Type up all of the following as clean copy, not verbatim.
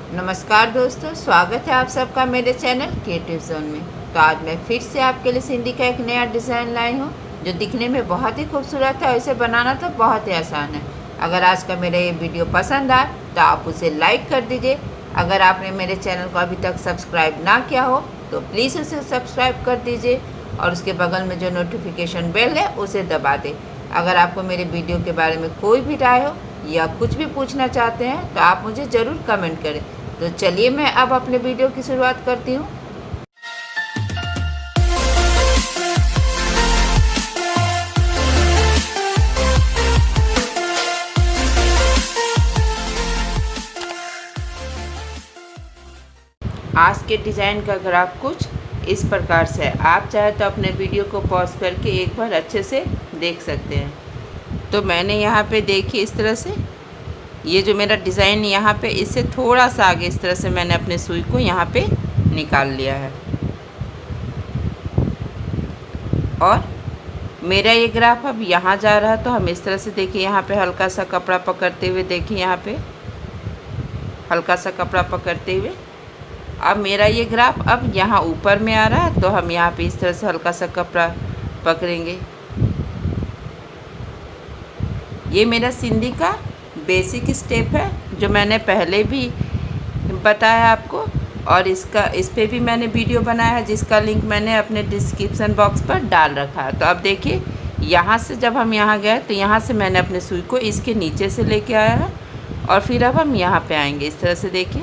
नमस्कार दोस्तों, स्वागत है आप सबका मेरे चैनल क्रिएटिव जोन में। तो आज मैं फिर से आपके लिए सिंधी का एक नया डिज़ाइन लाई हूँ जो दिखने में बहुत ही खूबसूरत है और इसे बनाना तो बहुत ही आसान है। अगर आज का मेरा ये वीडियो पसंद आए तो आप उसे लाइक कर दीजिए। अगर आपने मेरे चैनल को अभी तक सब्सक्राइब ना किया हो तो प्लीज़ उसे सब्सक्राइब कर दीजिए और उसके बगल में जो नोटिफिकेशन बेल है उसे दबा दें। अगर आपको मेरे वीडियो के बारे में कोई भी राय हो या कुछ भी पूछना चाहते हैं तो आप मुझे ज़रूर कमेंट करें। तो चलिए मैं अब अपने वीडियो की शुरुआत करती हूँ। आज के डिज़ाइन का ग्राफ कुछ इस प्रकार से है। आप चाहे तो अपने वीडियो को पॉज करके एक बार अच्छे से देख सकते हैं। तो मैंने यहाँ पे देखी इस तरह से ये जो मेरा डिज़ाइन यहाँ पे इससे थोड़ा सा आगे इस तरह से मैंने अपने सुई को यहाँ पे निकाल लिया है। और मेरा ये ग्राफ अब यहाँ जा रहा है तो हम इस तरह से देखिए यहाँ पे हल्का सा कपड़ा पकड़ते हुए देखिए यहाँ पे हल्का सा कपड़ा पकड़ते हुए अब मेरा ये ग्राफ अब यहाँ ऊपर में आ रहा है। तो हम यहाँ पे इस तरह से हल्का सा कपड़ा पकड़ेंगे। ये मेरा सिंधी का बेसिक स्टेप है जो मैंने पहले भी बताया आपको, और इस पे भी मैंने वीडियो बनाया है जिसका लिंक मैंने अपने डिस्क्रिप्शन बॉक्स पर डाल रखा है। तो अब देखिए यहाँ से जब हम यहाँ गए तो यहाँ से मैंने अपने सुई को इसके नीचे से लेके आया है और फिर अब हम यहाँ पे आएंगे। इस तरह से देखिए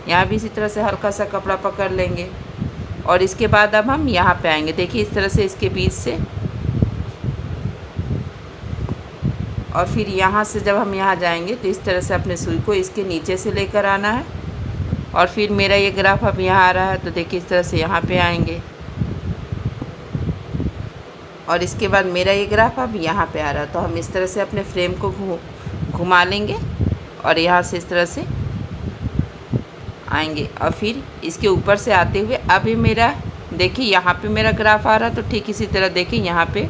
यहाँ भी इसी तरह से हल्का सा कपड़ा पकड़ लेंगे और इसके बाद अब हम यहाँ पे आएंगे। देखिए इस तरह से इसके बीच से, और फिर यहाँ से जब हम यहाँ जाएंगे तो इस तरह से अपने सुई को इसके नीचे से लेकर आना है। और फिर मेरा ये ग्राफ अब यहाँ आ रहा है तो देखिए इस तरह से यहाँ पे आएंगे और इसके बाद मेरा ये ग्राफ अब यहाँ पे आ रहा है। तो हम इस तरह से अपने फ्रेम को घुमा लेंगे और यहाँ से इस तरह से आएंगे और फिर इसके ऊपर से आते हुए अब ये मेरा देखिए यहाँ पे मेरा ग्राफ आ रहा है। तो ठीक इसी तरह देखिए यहाँ पे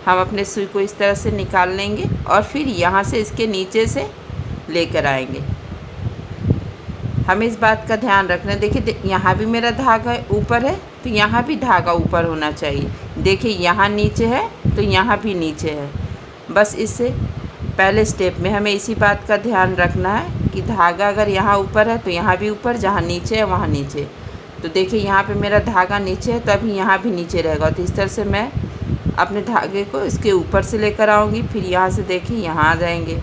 हम अपने सुई को इस तरह से निकाल लेंगे और फिर यहाँ से इसके नीचे से लेकर आएंगे। हमें इस बात का ध्यान रखना है, देखिए यहाँ भी मेरा धागा ऊपर है तो यहाँ भी धागा ऊपर होना चाहिए। देखिए यहाँ नीचे है तो यहाँ भी नीचे है। बस इससे पहले स्टेप में हमें इसी बात का ध्यान रखना है कि धागा अगर यहाँ ऊपर है तो यहाँ भी ऊपर, जहाँ नीचे है वहाँ नीचे। तो देखिए यहाँ पे मेरा धागा नीचे है तो अभी यहाँ भी नीचे रहेगा। तो इस तरह से मैं अपने धागे को इसके ऊपर से लेकर आऊँगी, फिर यहाँ से देखिए यहाँ आ जाएंगे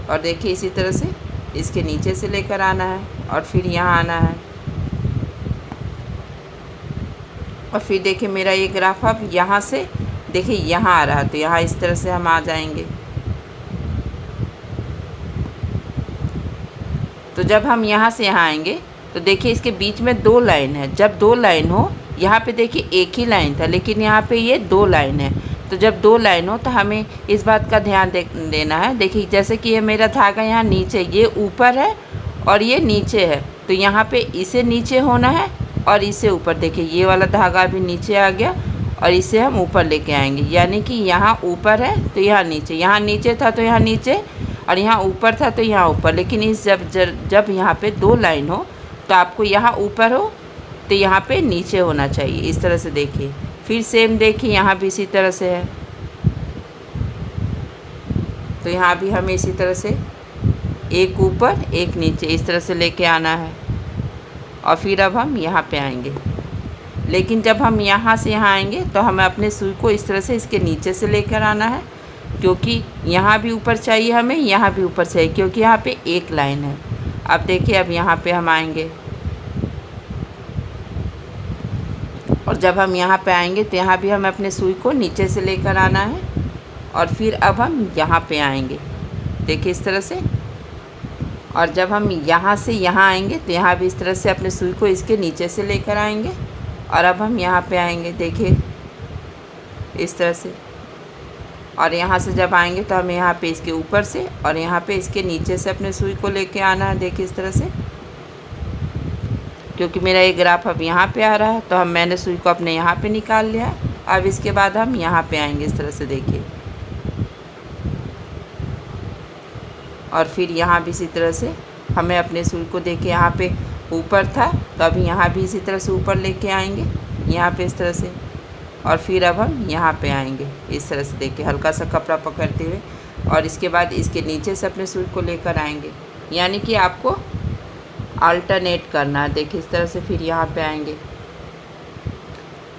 और देखिए इसी तरह से इसके नीचे से लेकर आना है और फिर यहाँ आना है। और फिर देखिए मेरा ये ग्राफ अब यहाँ से देखिए यहाँ आ रहा है तो यहाँ इस तरह से हम आ जाएंगे। तो जब हम यहाँ से यहाँ आएंगे तो देखिए इसके बीच में दो लाइन है। जब दो लाइन हो, यहाँ पे देखिए एक ही लाइन था लेकिन यहाँ पे ये दो लाइन है। तो जब दो लाइन हो तो हमें इस बात का ध्यान देना है। देखिए जैसे कि ये मेरा धागा यहाँ नीचे, ये ऊपर है और ये नीचे है, तो यहाँ पे इसे नीचे होना है और इसे ऊपर। देखिए ये वाला धागा भी नीचे आ गया और इसे हम ऊपर लेके आएंगे। यानी कि यहाँ ऊपर है तो यहाँ नीचे था तो यहाँ नीचे, और यहाँ ऊपर था तो यहाँ ऊपर। लेकिन इस जब यहाँ पे दो लाइन हो तो आपको यहाँ ऊपर हो तो यहाँ पे नीचे होना चाहिए। इस तरह से देखिए, फिर सेम देखिए यहाँ भी इसी तरह से है। तो यहाँ भी हमें इसी तरह से एक ऊपर एक नीचे इस तरह से लेके आना है और फिर अब हम यहाँ पे आएंगे। लेकिन जब हम यहाँ से यहाँ आएंगे तो हमें अपने सुई को इस तरह से इसके नीचे से लेकर आना है, क्योंकि यहाँ भी ऊपर चाहिए हमें, यहाँ भी ऊपर चाहिए, क्योंकि यहाँ पे एक लाइन है। अब देखिए अब यहाँ पे हम आएंगे और जब हम यहाँ पे आएंगे तो यहाँ भी हमें अपने सुई को नीचे से लेकर आना है और फिर अब हम यहाँ पे आएंगे। देखिए इस तरह से, और जब हम यहाँ से यहाँ आएंगे तो यहाँ भी इस तरह से अपने सुई को इसके नीचे से लेकर आएंगे और अब हम यहाँ पे आएंगे। देखिए इस तरह से, और यहाँ से जब आएंगे तो हमें यहाँ पे इसके ऊपर से और यहाँ पे इसके नीचे से अपने सुई को लेके आना है। देखिए इस तरह से, क्योंकि मेरा ये ग्राफ अब यहाँ पे आ रहा है तो मैंने सुई को अपने यहाँ पे निकाल लिया। अब इसके बाद हम यहाँ पे आएंगे इस तरह से। देखिए और फिर यहाँ भी इसी तरह से हमें अपने सुई को देखिए यहाँ पे ऊपर था, तो अभी यहाँ भी इसी तरह से ऊपर लेके आएंगे यहाँ पे इस तरह से, और फिर अब हम यहाँ पे आएंगे इस तरह से देखिए हल्का सा कपड़ा पकड़ते हुए, और इसके बाद इसके नीचे से अपने सुई को लेकर आएंगे, यानी कि आपको अल्टरनेट करना है। देखिए इस तरह से फिर यहाँ पे आएंगे,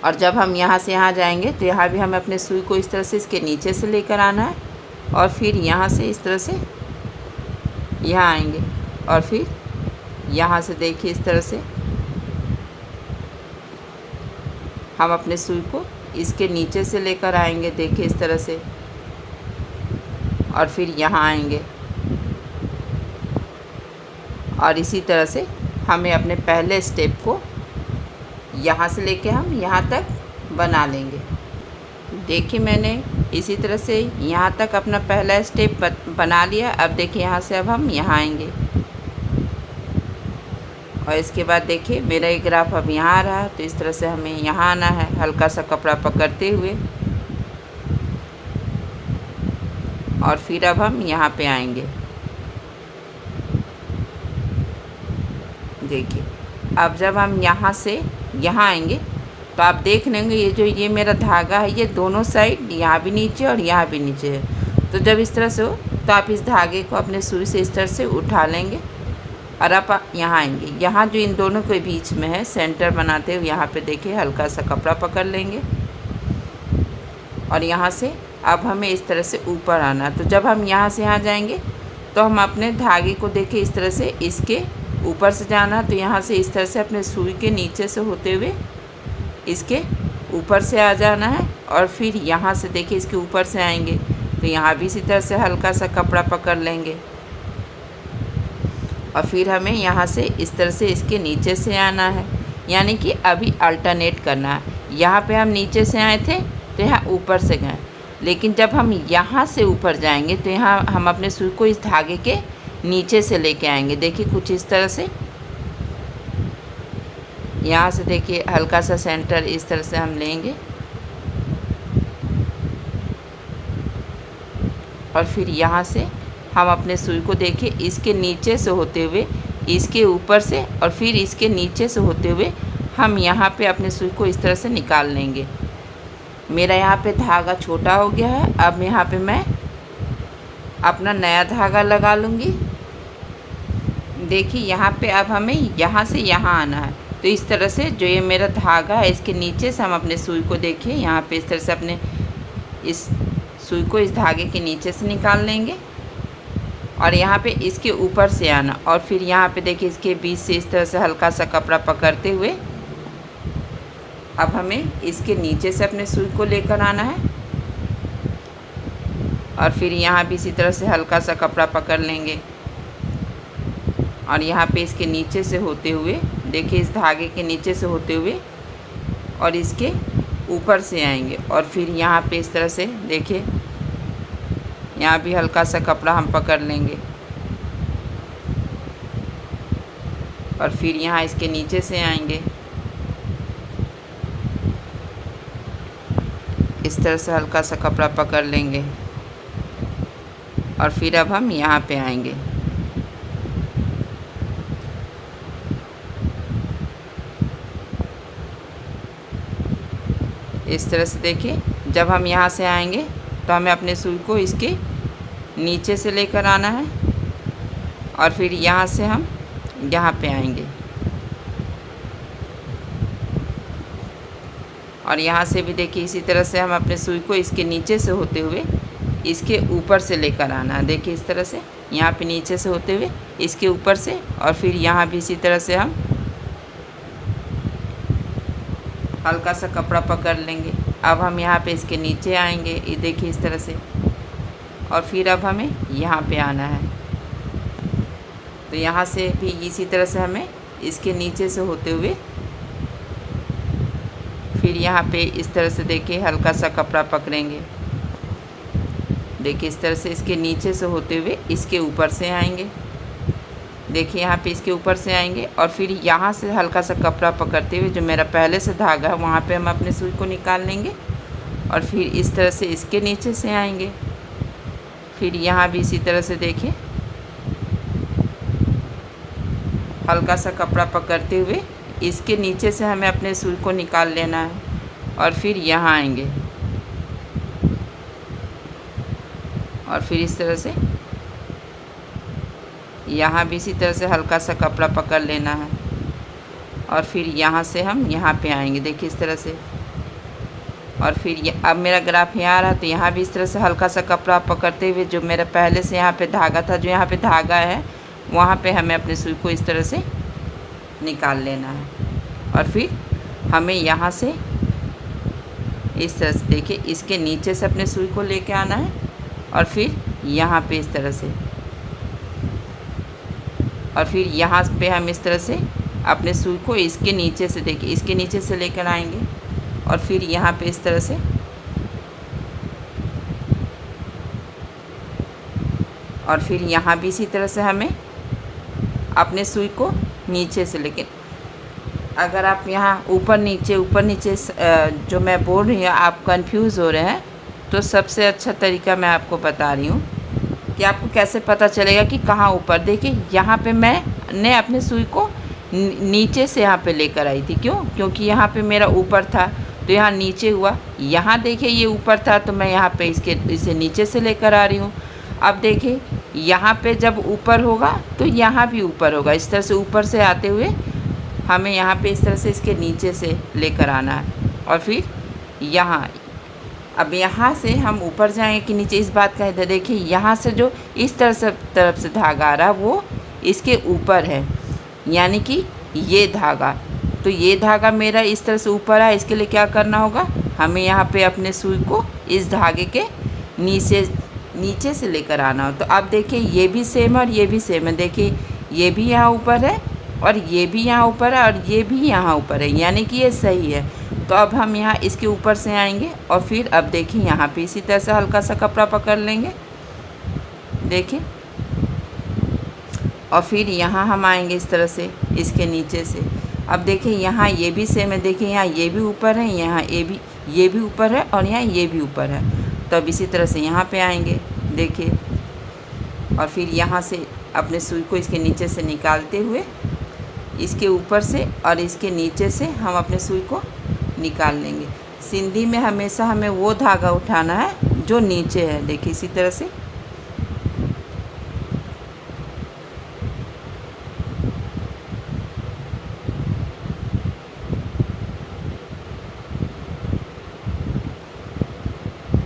और जब हम यहाँ से यहाँ जाएंगे तो यहाँ भी हमें अपने सुई को इस तरह से इसके नीचे से लेकर आना है, और फिर यहाँ से इस तरह से यहाँ आएंगे, और फिर यहाँ से देखिए इस तरह से हम अपने सुई को इसके नीचे से लेकर आएंगे, देखिए इस तरह से, और फिर यहाँ आएंगे, और इसी तरह से हमें अपने पहले स्टेप को यहाँ से लेके हम यहाँ तक बना लेंगे। देखिए मैंने इसी तरह से यहाँ तक अपना पहला स्टेप बना लिया। अब देखिए यहाँ से अब हम यहाँ आएंगे, और इसके बाद देखिए मेरा ये ग्राफ अब यहाँ आ रहा है, तो इस तरह से हमें यहाँ आना है हल्का सा कपड़ा पकड़ते हुए, और फिर अब हम यहाँ पे आएंगे। देखिए अब जब हम यहाँ से यहाँ आएंगे तो आप देख लेंगे ये मेरा धागा है, ये दोनों साइड यहाँ भी नीचे और यहाँ भी नीचे है। तो जब इस तरह से हो तो आप इस धागे को अपने सुई से इस तरह से उठा लेंगे, और आप यहाँ आएंगे। यहाँ जो इन दोनों के बीच में है सेंटर बनाते हुए यहाँ पे देखिए हल्का सा कपड़ा पकड़ लेंगे, और यहाँ से अब हमें इस तरह से ऊपर आना। तो जब हम यहाँ से यहाँ जाएंगे तो हम अपने धागे को देखिए इस तरह से इसके ऊपर से जाना, तो यहाँ से इस तरह से अपने सुई के नीचे से होते हुए इसके ऊपर से आ जाना है, और फिर यहाँ से देखिए इसके ऊपर से आएंगे, तो यहाँ भी इसी तरह से हल्का सा कपड़ा पकड़ लेंगे, और फिर हमें यहाँ से इस तरह से इसके नीचे से आना है, यानी कि अभी अल्टरनेट करना है। यहाँ पे हम नीचे से आए थे तो यहाँ ऊपर से गए, लेकिन जब हम यहाँ से ऊपर जाएंगे तो यहाँ हम अपने सुई को इस धागे के नीचे से लेके आएंगे। देखिए कुछ इस तरह से, यहाँ से देखिए हल्का सा सेंटर इस तरह से हम लेंगे, और फिर यहाँ से हम अपने सुई को देखिए इसके नीचे से होते हुए इसके ऊपर से, और फिर इसके नीचे से होते हुए हम यहाँ पे अपने सुई को इस तरह से निकाल लेंगे। मेरा यहाँ पे धागा छोटा हो गया है, अब यहाँ पे मैं अपना नया धागा लगा लूँगी। देखिए यहाँ पे अब हमें यहाँ से यहाँ आना है, तो इस तरह से जो ये मेरा धागा है इसके नीचे से हम अपने सुई को देखिए यहाँ पे इस तरह से अपने इस सुई को इस धागे के नीचे से निकाल लेंगे, और यहाँ पे इसके ऊपर से आना, और फिर यहाँ पे देखिए इसके बीच से इस तरह से हल्का सा कपड़ा पकड़ते हुए अब हमें इसके नीचे से अपने सुई को लेकर आना है, और फिर यहाँ भी इसी तरह से हल्का सा कपड़ा पकड़ लेंगे, और यहाँ पे इसके नीचे से होते हुए देखिए इस धागे के नीचे से होते हुए और इसके ऊपर से आएंगे, और फिर यहाँ पे इस तरह से देखिए यहाँ भी हल्का सा कपड़ा हम पकड़ लेंगे, और फिर यहाँ इसके नीचे से आएंगे, इस तरह से हल्का सा कपड़ा पकड़ लेंगे, और फिर अब हम यहाँ पे आएंगे। इस तरह से देखिए जब हम यहाँ से आएंगे तो हमें अपने सुई को इसके नीचे से लेकर आना है, और फिर यहाँ से हम यहाँ पे आएंगे, और यहाँ से भी देखिए इसी तरह से हम अपने सुई को इसके नीचे से होते हुए इसके ऊपर से लेकर आना है। देखिए इस तरह से यहाँ पे नीचे से होते हुए इसके ऊपर से, और फिर यहाँ भी इसी तरह से हम हल्का सा कपड़ा पकड़ लेंगे। अब हम यहाँ पे इसके नीचे आएंगे, ये देखिए इस तरह से, और फिर अब हमें यहाँ पे आना है, तो यहाँ से भी इसी तरह से हमें इसके नीचे से होते हुए फिर यहाँ पे इस तरह से देखिए हल्का सा कपड़ा पकड़ेंगे। देखिए इस तरह से इसके नीचे से होते हुए इसके ऊपर से आएंगे, देखिए यहाँ पे इसके ऊपर से आएंगे, और फिर यहाँ से हल्का सा कपड़ा पकड़ते हुए जो मेरा पहले से धागा है वहाँ पे हम अपने सुई को निकाल लेंगे, और फिर इस तरह से इसके नीचे से आएंगे, फिर यहाँ भी इसी तरह से देखिए हल्का सा कपड़ा पकड़ते हुए इसके नीचे से हमें अपने सुई को निकाल लेना है और फिर यहाँ आएंगे और फिर इस तरह से यहाँ भी इसी तरह से हल्का सा कपड़ा पकड़ लेना है और फिर यहाँ से हम यहाँ पे आएंगे, देखिए इस तरह से। और फिर अब मेरा ग्राफ यहाँ आ रहा है, तो यहाँ भी इस तरह से हल्का सा कपड़ा पकड़ते हुए जो मेरा पहले से यहाँ पे धागा था, जो यहाँ पे धागा है वहाँ पे हमें अपने सुई को इस तरह से निकाल लेना है। और फिर हमें यहाँ से इस तरह से, देखिए इसके नीचे से अपने सुई को लेके आना है और फिर यहाँ पे इस तरह से, और फिर यहाँ पे हम इस तरह से अपने सुई को इसके नीचे से, देखिए इसके नीचे से लेकर आएंगे और फिर यहाँ पे इस तरह से, और फिर यहाँ भी इसी तरह से हमें अपने सुई को नीचे से। लेकिन अगर आप यहाँ ऊपर नीचे जो मैं बोल रही हूँ आप कंफ्यूज हो रहे हैं, तो सबसे अच्छा तरीका मैं आपको बता रही हूँ कि आपको कैसे पता चलेगा कि कहाँ ऊपर। देखिए यहाँ पे मैंने अपने सुई को नीचे से यहाँ पे लेकर आई थी, क्योंकि यहाँ पे मेरा ऊपर था तो यहाँ नीचे हुआ। यहाँ देखिए ये ऊपर था तो मैं यहाँ पे इसे नीचे से लेकर आ रही हूँ। अब देखिए यहाँ पे जब ऊपर होगा तो यहाँ भी ऊपर होगा। इस तरह से ऊपर से आते हुए हमें यहाँ पे इस तरह से इसके नीचे से लेकर आना है और फिर यहाँ। अब यहाँ से हम ऊपर जाएंगे कि नीचे, इस बात का इधर देखिए, यहाँ से जो इस तरफ से धागा आ रहा है वो इसके ऊपर है, यानी कि ये धागा। तो ये धागा मेरा इस तरह से ऊपर है। इसके लिए क्या करना होगा, हमें यहाँ पे अपने सुई को इस धागे के नीचे से लेकर आना हो। तो अब देखिए ये भी सेम है और ये भी सेम है। देखिए ये भी यहाँ ऊपर है और ये भी यहाँ ऊपर है और ये भी यहाँ ऊपर है, यानी कि ये सही है। तो अब हम यहाँ इसके ऊपर से आएंगे और फिर अब देखिए यहाँ पे इसी तरह से हल्का सा कपड़ा पकड़ लेंगे, देखिए। और फिर यहाँ हम आएंगे इस तरह से इसके नीचे से। अब देखिए यहाँ ये भी सेम है, देखिए यहाँ ये भी ऊपर है, यहाँ ये भी ऊपर है और यहाँ ये भी ऊपर है। तो अब इसी तरह से यहाँ पे आएंगे, देखिए। और फिर यहाँ से अपने सुई को इसके नीचे से निकालते हुए इसके ऊपर से और इसके नीचे से हम अपने सुई को निकाल लेंगे। सिंधी में हमेशा हमें वो धागा उठाना है जो नीचे है, देखिए इसी तरह से।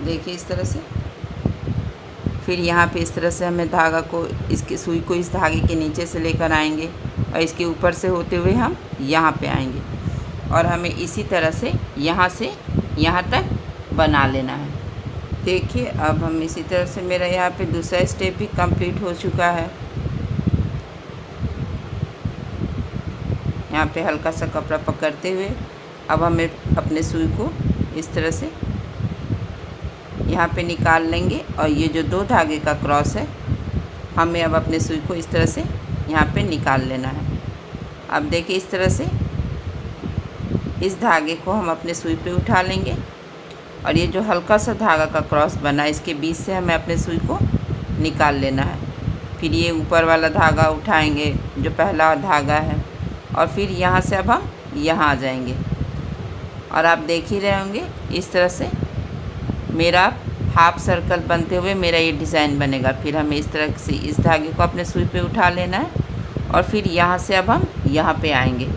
देखिए इस तरह से। फिर यहाँ पे इस तरह से हमें धागा को, इसकी सुई को इस धागे के नीचे से लेकर आएंगे और इसके ऊपर से होते हुए हम यहाँ पे आएंगे और हमें इसी तरह से यहाँ तक बना लेना है। देखिए अब हम इसी तरह से, मेरा यहाँ पे दूसरा स्टेप भी कंप्लीट हो चुका है। यहाँ पे हल्का सा कपड़ा पकड़ते हुए अब हमें अपने सुई को इस तरह से यहाँ पे निकाल लेंगे और ये जो दो धागे का क्रॉस है हमें अब अपने सुई को इस तरह से यहाँ पे निकाल लेना है। अब देखिए इस तरह से इस धागे को हम अपने सुई पे उठा लेंगे और ये जो हल्का सा धागा का क्रॉस बना है इसके बीच से हमें अपने सुई को निकाल लेना है। फिर ये ऊपर वाला धागा उठाएंगे जो पहला धागा है और फिर यहाँ से अब हम यहाँ आ जाएंगे और आप देख ही रहे होंगे इस तरह से मेरा हाफ सर्कल बनते हुए मेरा ये डिज़ाइन बनेगा। फिर हमें इस तरह से इस धागे को अपने सुई पे उठा लेना है और फिर यहाँ से अब हम यहाँ पे आएंगे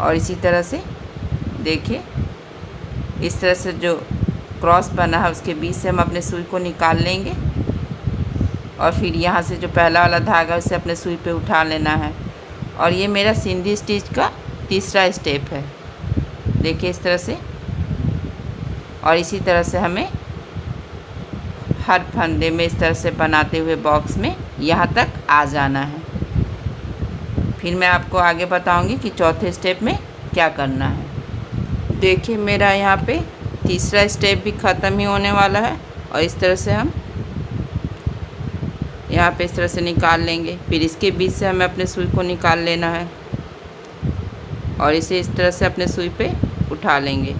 और इसी तरह से देखिए इस तरह से जो क्रॉस बना है उसके बीच से हम अपने सुई को निकाल लेंगे और फिर यहाँ से जो पहला वाला धागा है उसे अपने सुई पे उठा लेना है। और ये मेरा सिंधी स्टिच का तीसरा स्टेप है, देखिए इस तरह से। और इसी तरह से हमें हर फंदे में इस तरह से बनाते हुए बॉक्स में यहाँ तक आ जाना है। फिर मैं आपको आगे बताऊंगी कि चौथे स्टेप में क्या करना है। देखिए मेरा यहाँ पे तीसरा स्टेप भी ख़त्म ही होने वाला है और इस तरह से हम यहाँ पे इस तरह से निकाल लेंगे। फिर इसके बीच से हमें अपने सुई को निकाल लेना है और इसे इस तरह से अपने सुई पे उठा लेंगे।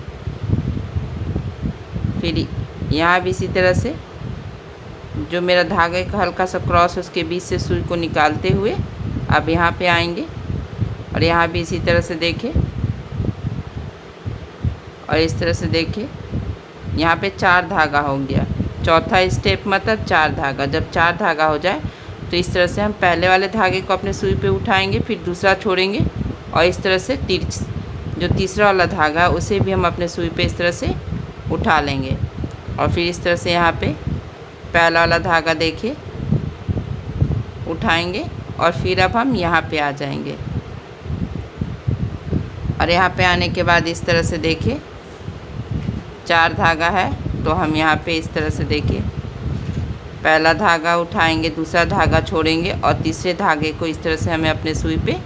फिर यहाँ भी इसी तरह से जो मेरा धागे का हल्का सा क्रॉस उसके बीच से सुई को निकालते हुए अब यहाँ पे आएंगे और यहाँ भी इसी तरह से देखिए, और इस तरह से देखिए यहाँ पे 4 धागा हो गया। चौथा स्टेप मतलब 4 धागा। जब 4 धागा हो जाए तो इस तरह से हम पहले वाले धागे को अपने सुई पे उठाएंगे, फिर दूसरा छोड़ेंगे और इस तरह से जो तीसरा वाला धागा है उसे भी हम अपने सुई पे इस तरह से उठा लेंगे और फिर इस तरह से यहाँ पे पहला वाला धागा देखिए उठाएंगे और फिर अब हम यहाँ पे आ जाएंगे और यहाँ पे आने के बाद इस तरह से देखिए 4 धागा है तो हम यहाँ पे इस तरह से देखिए पहला धागा उठाएंगे, दूसरा धागा छोड़ेंगे और तीसरे धागे को इस तरह से हमें अपने सुई पे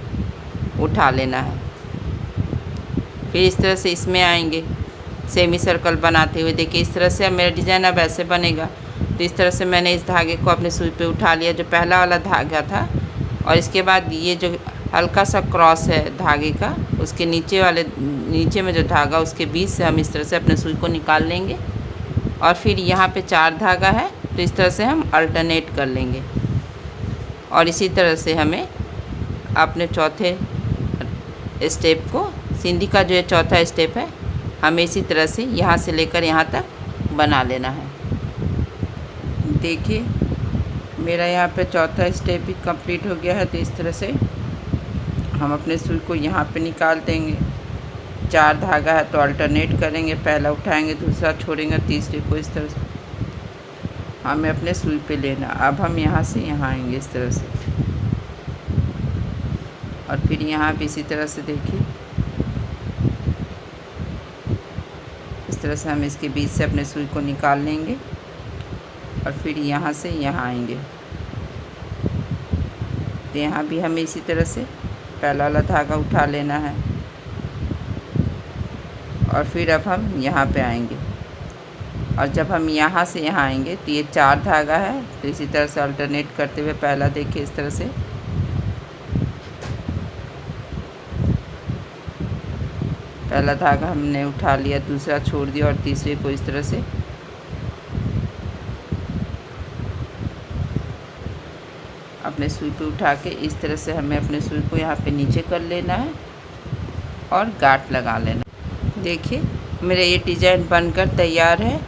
उठा लेना है। फिर इस तरह से इसमें आएंगे सेमी सर्कल बनाते हुए। देखिए इस तरह से अब मेरा डिज़ाइन अब ऐसे बनेगा। तो इस तरह से मैंने इस धागे को अपने सुई पे उठा लिया जो पहला वाला धागा था, और इसके बाद ये जो हल्का सा क्रॉस है धागे का उसके नीचे में जो धागा उसके बीच से हम इस तरह से अपने सुई को निकाल लेंगे और फिर यहाँ पे 4 धागा है तो इस तरह से हम अल्टरनेट कर लेंगे और इसी तरह से हमें अपने चौथे स्टेप को, सिंधी का जो चौथा स्टेप है, हमें इसी तरह से यहाँ से लेकर यहाँ तक बना लेना है। देखिए मेरा यहाँ पे चौथा स्टेप भी कंप्लीट हो गया है। तो इस तरह से हम अपने सुई को यहाँ पे निकाल देंगे। 4 धागा है तो अल्टरनेट करेंगे, पहला उठाएंगे, दूसरा छोड़ेंगे, तीसरे को इस तरह से हमें अपने सुई पे लेना। अब हम यहाँ से यहाँ आएंगे इस तरह से और फिर यहाँ भी इसी तरह से देखिए इस तरह से हम इसके बीच से अपने सुई को निकाल लेंगे और फिर यहाँ से यहाँ आएंगे। तो यहाँ भी हमें इसी तरह से पहला वाला धागा उठा लेना है और फिर अब हम यहाँ पे आएंगे और जब हम यहाँ से यहाँ आएंगे तो ये 4 धागा है तो इसी तरह से अल्टरनेट करते हुए पहला देखिए इस तरह से पहला धागा हमने उठा लिया, दूसरा छोड़ दिया और तीसरे को इस तरह से अपने सुई पे उठा के इस तरह से हमें अपने सुई को यहाँ पे नीचे कर लेना है और गांठ लगा लेना। देखिए मेरा ये डिज़ाइन बनकर तैयार है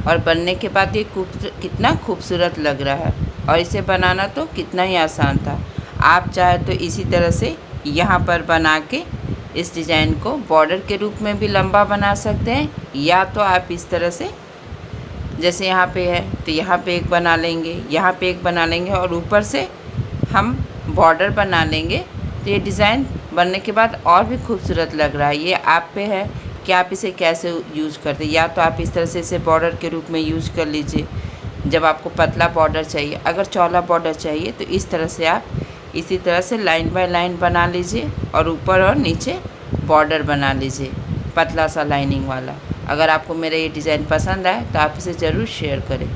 और बनने के बाद ये कितना खूबसूरत लग रहा है और इसे बनाना तो कितना ही आसान था। आप चाहे तो इसी तरह से यहाँ पर बना के इस डिज़ाइन को बॉर्डर के रूप में भी लंबा बना सकते हैं, या तो आप इस तरह से जैसे यहाँ पे है तो यहाँ पे एक बना लेंगे, यहाँ पे एक बना लेंगे और ऊपर से हम बॉर्डर बना लेंगे। तो ये डिज़ाइन बनने के बाद और भी खूबसूरत लग रहा है। ये आप पे है कि आप इसे कैसे यूज़ करते हैं, या तो आप इस तरह से इसे बॉर्डर के रूप में यूज़ कर लीजिए जब आपको पतला बॉर्डर चाहिए। अगर चौड़ा बॉर्डर चाहिए तो इस तरह से आप इसी तरह से लाइन बाय लाइन बना लीजिए और ऊपर और नीचे बॉर्डर बना लीजिए पतला सा लाइनिंग वाला। अगर आपको मेरा ये डिज़ाइन पसंद आए तो आप इसे ज़रूर शेयर करें।